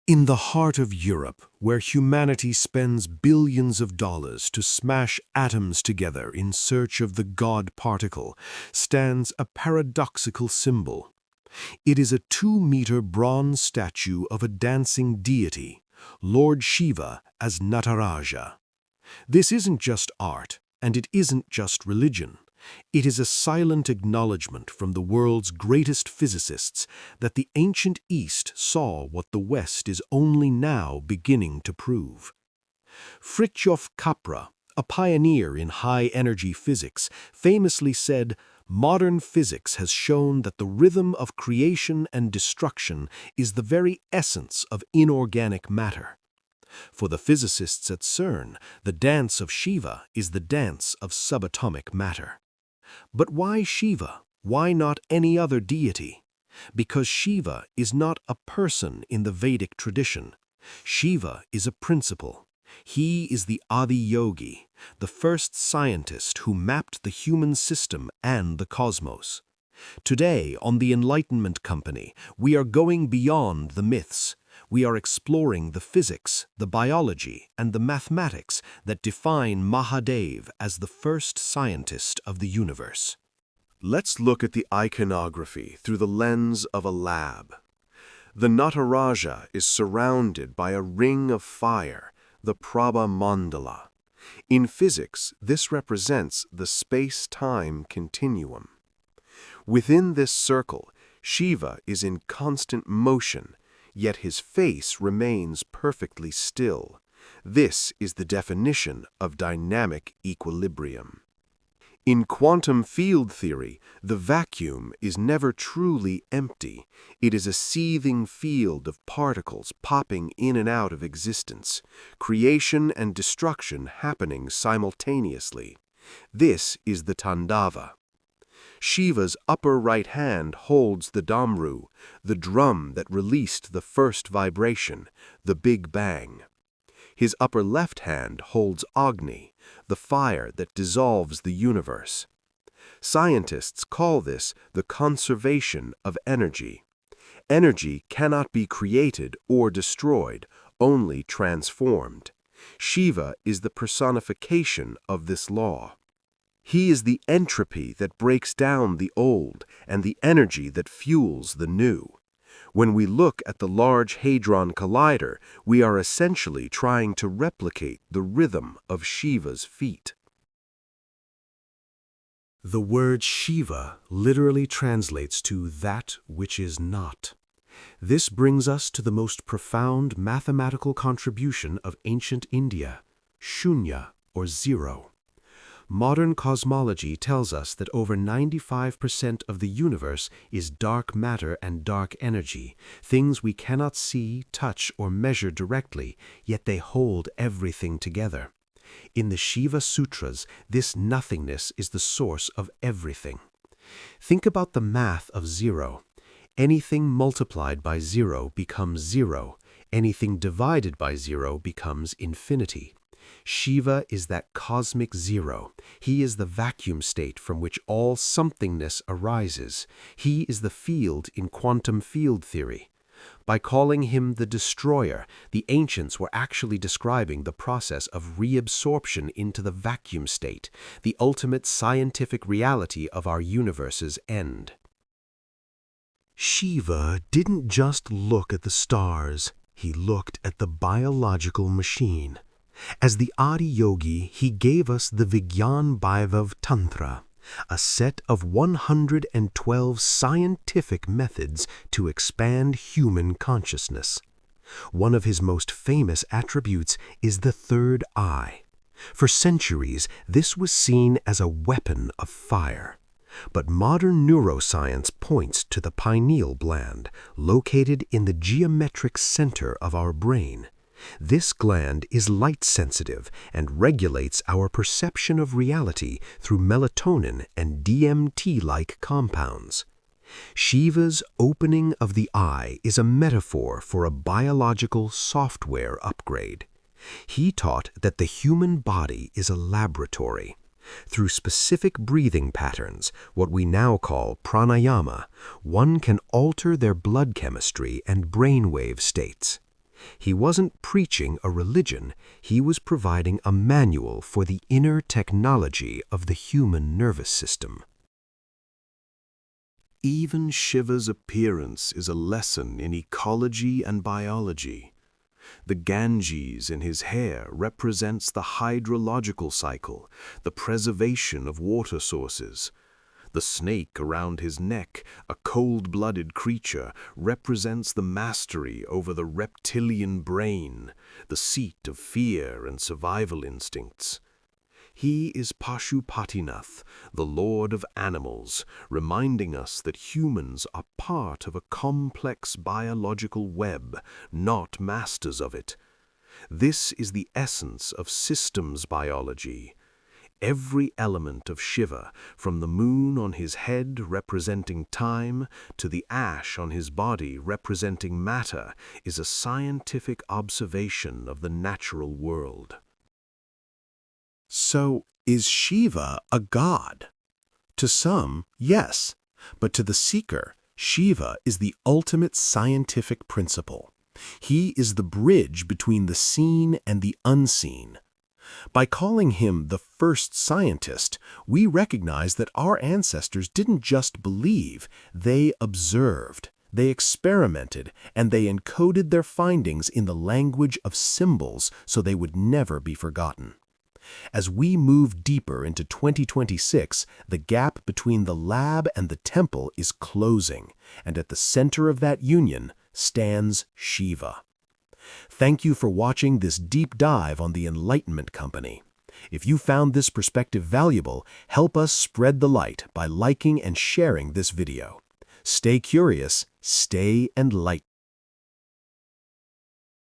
In the heart of Europe, where humanity spends billions of dollars to smash atoms together in search of the God particle, stands a paradoxical symbol. It is a 2-meter bronze statue of a dancing deity, Lord Shiva as Nataraja. This isn't just art, and it isn't just religion. It is a silent acknowledgement from the world's greatest physicists that the ancient East saw what the West is only now beginning to prove. Fritjof Capra, a pioneer in high-energy physics, famously said, "Modern physics has shown that the rhythm of creation and destruction is the very essence of inorganic matter." For the physicists at CERN, the dance of Shiva is the dance of subatomic matter. But why Shiva? Why not any other deity? Because Shiva is not a person in the Vedic tradition. Shiva is a principle. He is the Adi Yogi, the first scientist who mapped the human system and the cosmos. Today, on the Enlightenment Company, we are going beyond the myths. We are exploring the physics, the biology, and the mathematics that define Mahadev as the first scientist of the universe. Let's look at the iconography through the lens of a lab. The Nataraja is surrounded by a ring of fire, the Prabha Mandala. In physics, this represents the space-time continuum. Within this circle, Shiva is in constant motion, yet his face remains perfectly still. This is the definition of dynamic equilibrium. In quantum field theory, the vacuum is never truly empty. It is a seething field of particles popping in and out of existence, creation and destruction happening simultaneously. This is the Tandava. Shiva's upper right hand holds the Damru, the drum that released the first vibration, the Big Bang. His upper left hand holds Agni, the fire that dissolves the universe. Scientists call this the conservation of energy. Energy cannot be created or destroyed, only transformed. Shiva is the personification of this law. He is the entropy that breaks down the old and the energy that fuels the new. When we look at the Large Hadron Collider, we are essentially trying to replicate the rhythm of Shiva's feet. The word Shiva literally translates to that which is not. This brings us to the most profound mathematical contribution of ancient India, Shunya, or zero. Modern cosmology tells us that over 95% of the universe is dark matter and dark energy, things we cannot see, touch, or measure directly, yet they hold everything together. In the Shiva Sutras, this nothingness is the source of everything. Think about the math of zero. Anything multiplied by zero becomes zero. Anything divided by zero becomes infinity. Shiva is that cosmic zero. He is the vacuum state from which all somethingness arises. He is the field in quantum field theory. By calling him the destroyer, the ancients were actually describing the process of reabsorption into the vacuum state, the ultimate scientific reality of our universe's end. Shiva didn't just look at the stars, he looked at the biological machine. As the Adi Yogi, he gave us the Vigyan Bhairav Tantra, a set of 112 scientific methods to expand human consciousness. One of his most famous attributes is the third eye. For centuries, this was seen as a weapon of fire. But modern neuroscience points to the pineal gland, located in the geometric center of our brain. This gland is light-sensitive and regulates our perception of reality through melatonin and DMT-like compounds. Shiva's opening of the eye is a metaphor for a biological software upgrade. He taught that the human body is a laboratory. Through specific breathing patterns, what we now call pranayama, one can alter their blood chemistry and brainwave states. He wasn't preaching a religion, he was providing a manual for the inner technology of the human nervous system. Even Shiva's appearance is a lesson in ecology and biology. The Ganges in his hair represents the hydrological cycle, the preservation of water sources. The snake around his neck, a cold-blooded creature, represents the mastery over the reptilian brain, the seat of fear and survival instincts. He is Pashupatinath, the Lord of Animals, reminding us that humans are part of a complex biological web, not masters of it. This is the essence of systems biology. Every element of Shiva, from the moon on his head representing time to the ash on his body representing matter, is a scientific observation of the natural world. So, is Shiva a god? To some, yes, but to the seeker, Shiva is the ultimate scientific principle. He is the bridge between the seen and the unseen. By calling him the first scientist, we recognize that our ancestors didn't just believe, they observed. They experimented, and they encoded their findings in the language of symbols so they would never be forgotten. As we move deeper into 2026, the gap between the lab and the temple is closing, and at the center of that union stands Shiva. Thank you for watching this deep dive on the Enlightenment Company. If you found this perspective valuable, help us spread the light by liking and sharing this video. Stay curious, stay enlightened.